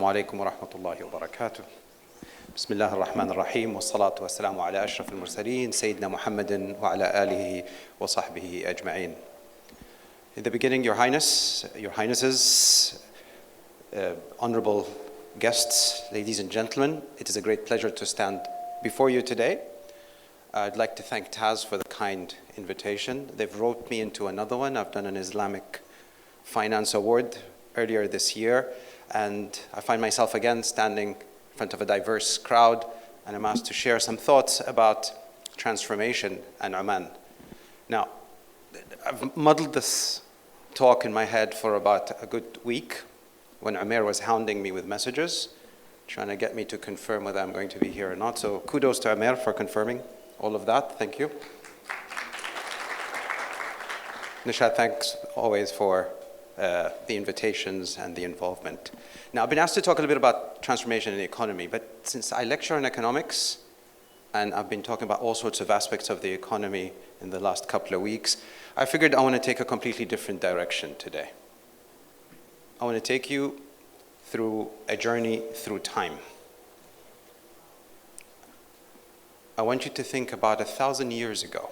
عليكم ورحمة الله وبركاته. بسم الله الرحمن الرحيم والصلاة والسلام على أشرف المرسلين سيدنا محمد وعلى آله وصحبه أجمعين. In the beginning, Your Highness, Your Highnesses, honorable guests, ladies and gentlemen, it is a great pleasure to stand before you today. I'd like to thank TAS for the kind invitation. They've roped me into another one. I've done an Islamic Finance Award earlier this year, and I find myself again standing in front of a diverse crowd, and I'm asked to share some thoughts about transformation and Oman. Now, I've muddled this talk in my head for about a good week when Amir was hounding me with messages, trying to get me to confirm whether I'm going to be here or not. So kudos to Amir for confirming all of that. Thank you. Nishad, thanks always for the invitations and the involvement. Now, I've been asked to talk a little bit about transformation in the economy, but since I lecture in economics, and I've been talking about all sorts of aspects of the economy in the last couple of weeks, I figured I want to take a completely different direction today. I want to take you through a journey through time. I want you to think about 1,000 years ago,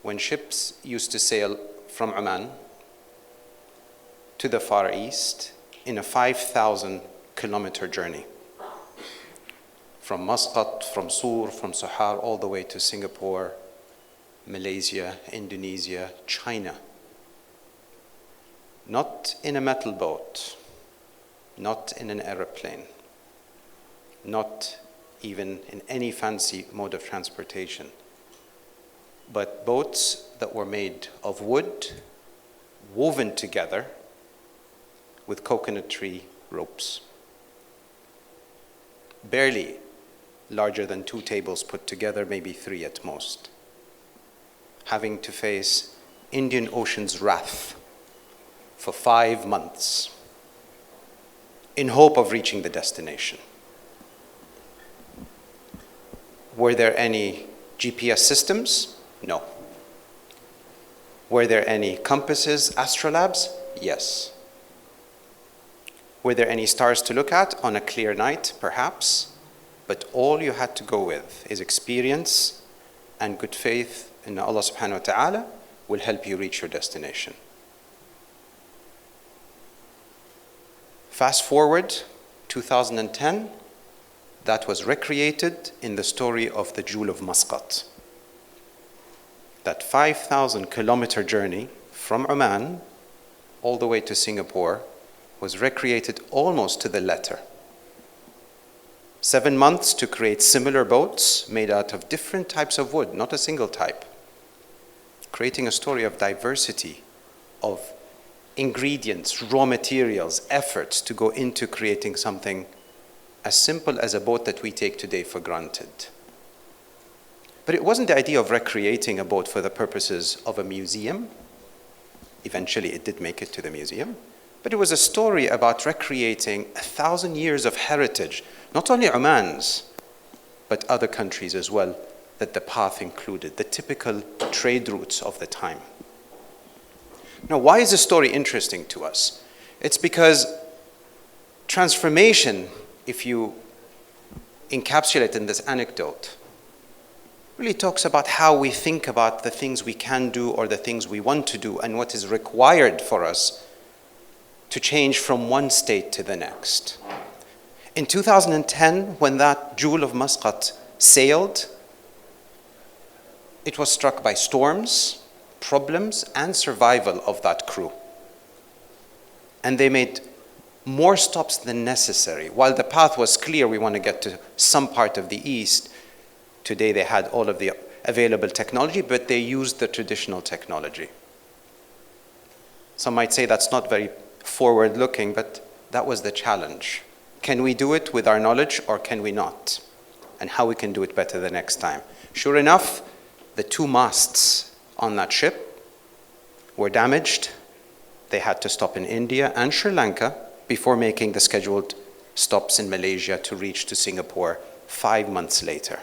when ships used to sail from Oman to the Far East in a 5,000-kilometer journey. From Muscat, from Sur, from Sohar, all the way to Singapore, Malaysia, Indonesia, China. Not in a metal boat, not in an aeroplane, not even in any fancy mode of transportation, but boats that were made of wood, woven together with coconut tree ropes. Barely larger than 2 tables put together, maybe 3 at most. Having to face Indian Ocean's wrath for 5 months in hope of reaching the destination. Were there any GPS systems? No. Were there any compasses, astrolabes? Yes. Were there any stars to look at on a clear night? Perhaps. But all you had to go with is experience and good faith in Allah subhanahu wa ta'ala will help you reach your destination. Fast forward, 2010, that was recreated in the story of the Jewel of Muscat. That 5,000-kilometer journey from Oman all the way to Singapore was recreated almost to the letter. 7 months to create similar boats made out of different types of wood, not a single type. Creating a story of diversity, of ingredients, raw materials, efforts to go into creating something as simple as a boat that we take today for granted. But it wasn't the idea of recreating a boat for the purposes of a museum. Eventually it did make it to the museum. But it was a story about recreating 1,000 years of heritage, not only Oman's, but other countries as well, that the path included, the typical trade routes of the time. Now, why is this story interesting to us? It's because transformation, if you encapsulate in this anecdote, really talks about how we think about the things we can do or the things we want to do and what is required for us to change from one state to the next. In 2010, when that Jewel of Muscat sailed, it was struck by storms, problems, and survival of that crew. And they made more stops than necessary. While the path was clear, we want to get to some part of the east, today they had all of the available technology, but they used the traditional technology. Some might say that's not very forward-looking, but that was the challenge. Can we do it with our knowledge or can we not? And how we can do it better the next time. Sure enough, the 2 masts on that ship were damaged. They had to stop in India and Sri Lanka before making the scheduled stops in Malaysia to reach to Singapore 5 months later.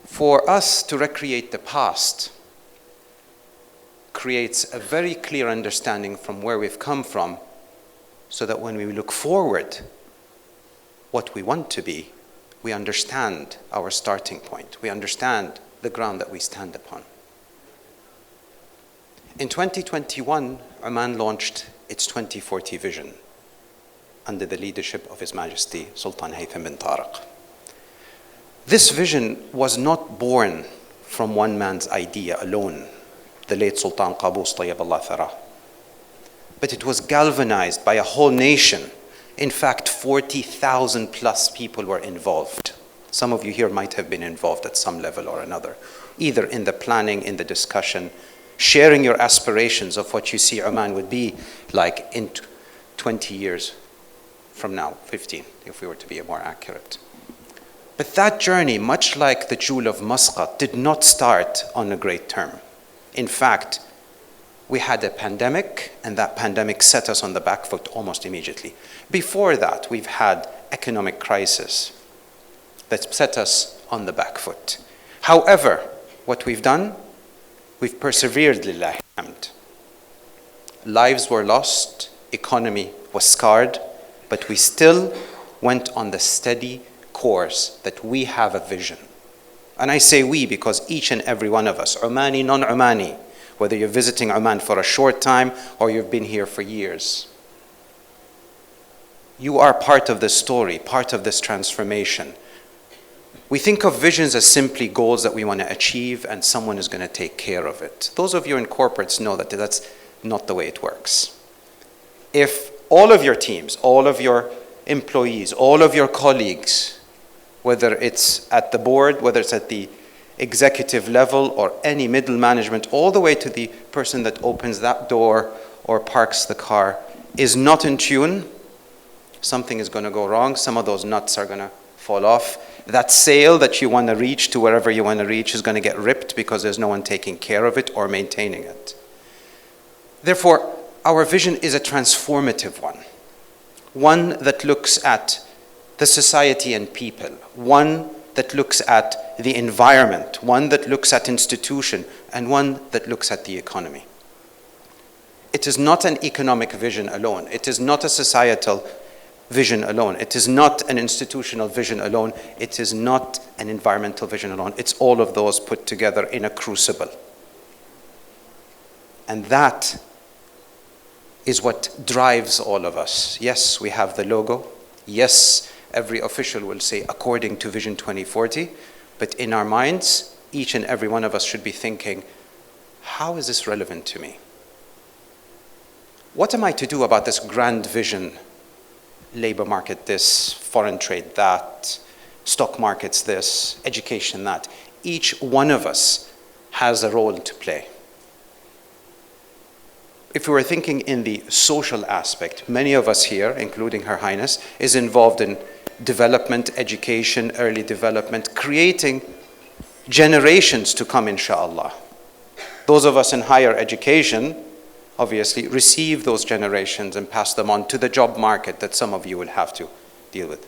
For us to recreate the past creates a very clear understanding from where we've come from so that when we look forward what we want to be, we understand our starting point. We understand the ground that we stand upon. In 2021, Oman launched its 2040 vision under the leadership of His Majesty Sultan Haytham bin Tariq. This vision was not born from one man's idea alone, the late Sultan Qaboos University, but it was galvanized by a whole nation. In fact, 40,000 plus people were involved. Some of you here might have been involved at some level or another, either in the planning, in the discussion, sharing your aspirations of what you see Oman would be like in 20 years from now, 15, if we were to be more accurate. But that journey, much like the Jewel of Muscat, did not start on a great term. In fact, we had a pandemic, and that pandemic set us on the back foot almost immediately. Before that, we've had economic crisis that set us on the back foot. However, what we've done, we've persevered, lillahi hamd. Lives were lost, economy was scarred, but we still went on the steady course that we have a vision. And I say we because each and every one of us, Omani, non-Omani, whether you're visiting Oman for a short time or you've been here for years, you are part of this story, part of this transformation. We think of visions as simply goals that we want to achieve and someone is going to take care of it. Those of you in corporates know that that's not the way it works. If all of your teams, all of your employees, all of your colleagues, whether it's at the board, whether it's at the executive level or any middle management, all the way to the person that opens that door or parks the car, is not in tune, something is going to go wrong. Some of those nuts are going to fall off. That sail that you want to reach to wherever you want to reach is going to get ripped because there's no one taking care of it or maintaining it. Therefore, our vision is a transformative one that looks at the society and people, one that looks at the environment, one that looks at institution, and one that looks at the economy. It is not an economic vision alone. It is not a societal vision alone. It is not an institutional vision alone. It is not an environmental vision alone. It's all of those put together in a crucible. And that is what drives all of us. Yes, we have the logo. Yes, every official will say according to Vision 2040, but in our minds, each and every one of us should be thinking, how is this relevant to me? What am I to do about this grand vision? Labor market this, foreign trade that, stock markets this, education that. Each one of us has a role to play. If we were thinking in the social aspect, many of us here, including Her Highness, is involved in development, education, early development, creating generations to come, inshallah. Those of us in higher education, obviously, receive those generations and pass them on to the job market that some of you will have to deal with.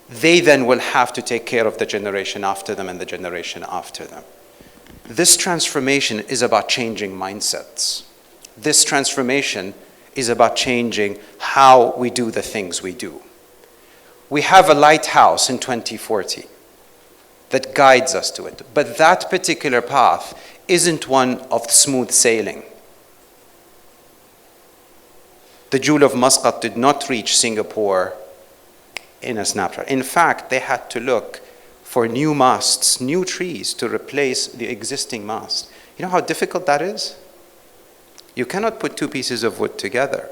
They then will have to take care of the generation after them and the generation after them. This transformation is about changing mindsets. This transformation is about changing how we do the things we do. We have a lighthouse in 2040 that guides us to it, but that particular path isn't one of smooth sailing. The Jewel of Muscat did not reach Singapore in a snapshot. In fact, they had to look for new masts, new trees to replace the existing mast. You know how difficult that is? You cannot put two pieces of wood together.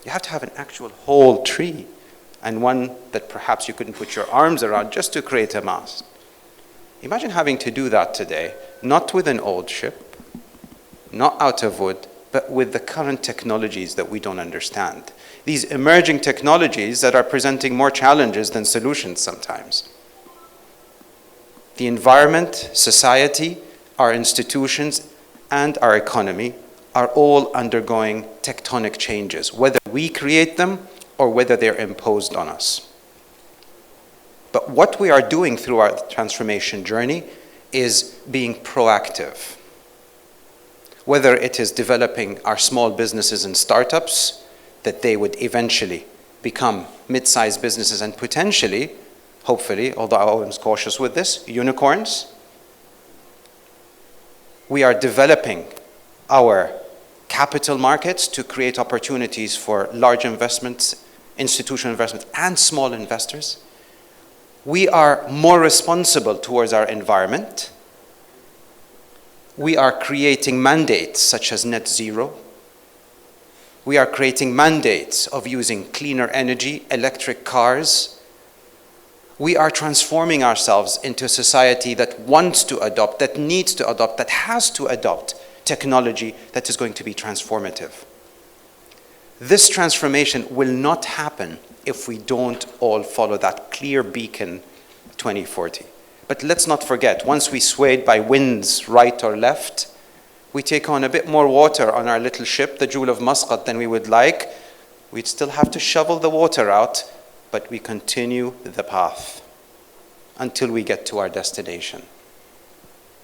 You have to have an actual whole tree and one that perhaps you couldn't put your arms around just to create a mast. Imagine having to do that today, not with an old ship, not out of wood, but with the current technologies that we don't understand. These emerging technologies that are presenting more challenges than solutions sometimes. The environment, society, our institutions, and our economy are all undergoing tectonic changes, whether we create them or whether they're imposed on us. But what we are doing through our transformation journey is being proactive. Whether it is developing our small businesses and startups that they would eventually become mid-sized businesses and potentially, hopefully, although I was cautious with this, unicorns. We are developing our capital markets to create opportunities for large investments, institutional investments, and small investors. We are more responsible towards our environment. We are creating mandates such as net zero. We are creating mandates of using cleaner energy, electric cars. We are transforming ourselves into a society that wants to adopt, that needs to adopt, that has to adopt technology that is going to be transformative. This transformation will not happen if we don't all follow that clear beacon 2040. But let's not forget, once we swayed by winds right or left, we take on a bit more water on our little ship, the Jewel of Muscat, than we would like. We'd still have to shovel the water out, but we continue the path until we get to our destination.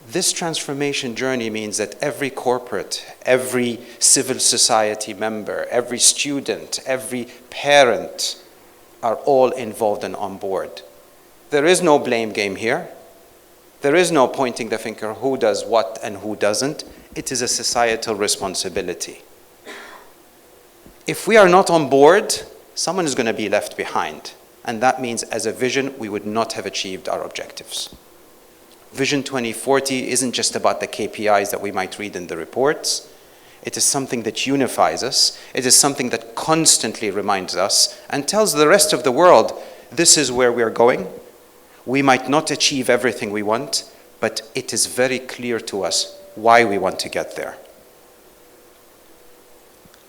This transformation journey means that every corporate, every civil society member, every student, every parent are all involved and on board. There is no blame game here. There is no pointing the finger who does what and who doesn't. It is a societal responsibility. If we are not on board, someone is going to be left behind. And that means as a vision, we would not have achieved our objectives. Vision 2040 isn't just about the KPIs that we might read in the reports. It is something that unifies us. It is something that constantly reminds us and tells the rest of the world, this is where we are going. We might not achieve everything we want, but it is very clear to us why we want to get there.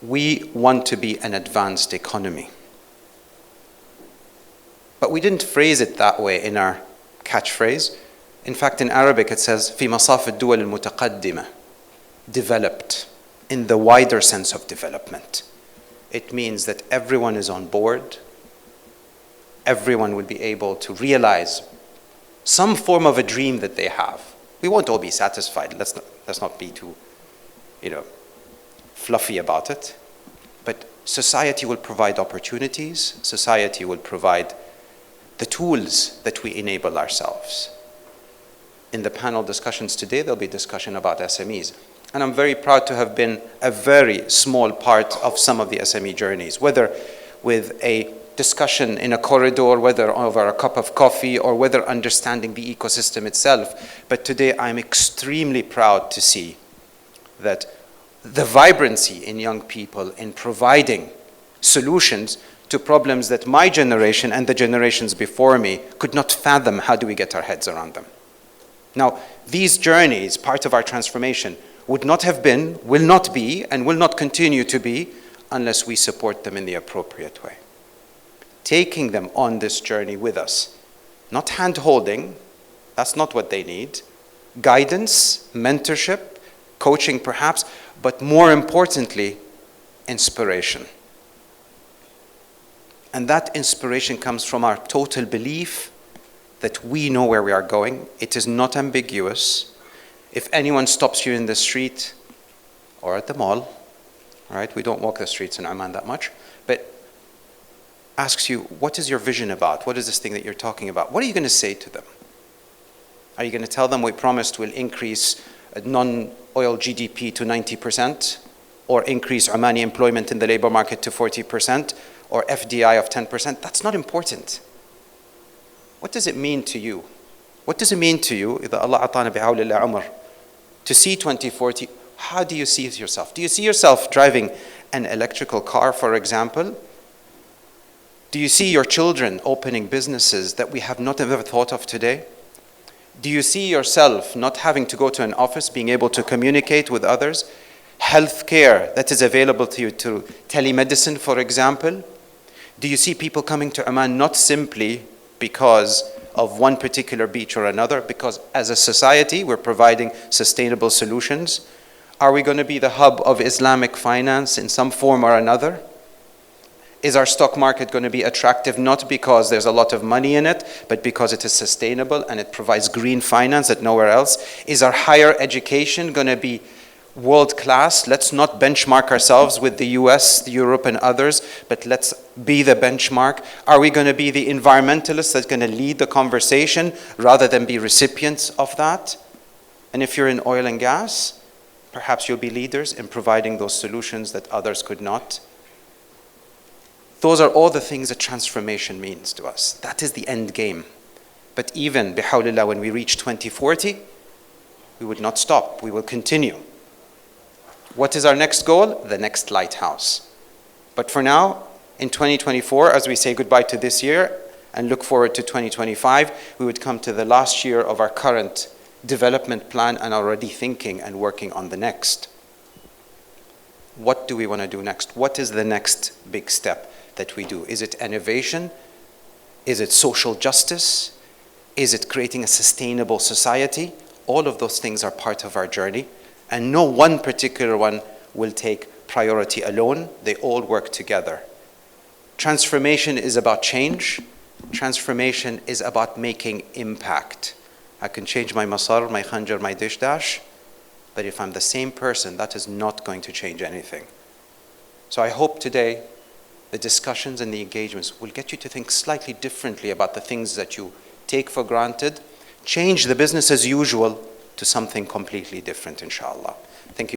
We want to be an advanced economy. But we didn't phrase it that way in our catchphrase. In fact, in Arabic it says, في مصاف الدول المتقدمة, developed, in the wider sense of development. It means that everyone is on board. Everyone will be able to realize some form of a dream that they have. We won't all be satisfied. Let's not be too, fluffy about it. But society will provide opportunities. Society will provide the tools that we enable ourselves. In the panel discussions today, there'll be discussion about SMEs. And I'm very proud to have been a very small part of some of the SME journeys, whether with a discussion in a corridor, whether over a cup of coffee, or whether understanding the ecosystem itself. But today I'm extremely proud to see that the vibrancy in young people in providing solutions to problems that my generation and the generations before me could not fathom. How do we get our heads around them? Now, these journeys, part of our transformation, would not have been, will not be, and will not continue to be unless we support them in the appropriate way. Taking them on this journey with us, not hand-holding, that's not what they need, guidance, mentorship, coaching perhaps, but more importantly, inspiration. And that inspiration comes from our total belief that we know where we are going. It is not ambiguous. If anyone stops you in the street or at the mall, right? We don't walk the streets in Oman that much, but asks you, what is your vision about? What is this thing that you're talking about? What are you going to say to them? Are you going to tell them we promised we'll increase non-oil GDP to 90%, or increase Omani employment in the labor market to 40%, or FDI of 10%? That's not important. What does it mean to you? What does it mean to you, إذا الله أعطانا بعول الله عمر, to see 2040? How do you see yourself? Do you see yourself driving an electrical car, for example? Do you see your children opening businesses that we have not ever thought of today? Do you see yourself not having to go to an office, being able to communicate with others? Healthcare that is available to you through telemedicine, for example? Do you see people coming to Oman not simply because of one particular beach or another, because as a society we're providing sustainable solutions? Are we going to be the hub of Islamic finance in some form or another? Is our stock market going to be attractive not because there's a lot of money in it, but because it is sustainable and it provides green finance that nowhere else? Is our higher education going to be world class. Let's not benchmark ourselves with the US, Europe, and others, but let's be the benchmark. Are we going to be the environmentalists that's going to lead the conversation rather than be recipients of that? And if you're in oil and gas, perhaps you'll be leaders in providing those solutions that others could not. Those are all the things that transformation means to us. That is the end game. But even, bihawlillah, when we reach 2040, we would not stop. We will continue. What is our next goal? The next lighthouse. But for now, in 2024, as we say goodbye to this year and look forward to 2025, we would come to the last year of our current development plan and already thinking and working on the next. What do we want to do next? What is the next big step that we do? Is it innovation? Is it social justice? Is it creating a sustainable society? All of those things are part of our journey, and no one particular one will take priority alone. They all work together. Transformation is about change. Transformation is about making impact. I can change my masar, my khanjar, my dish dash, but if I'm the same person, that is not going to change anything. So I hope today the discussions and the engagements will get you to think slightly differently about the things that you take for granted, change the business as usual to something completely different, inshallah. Thank you.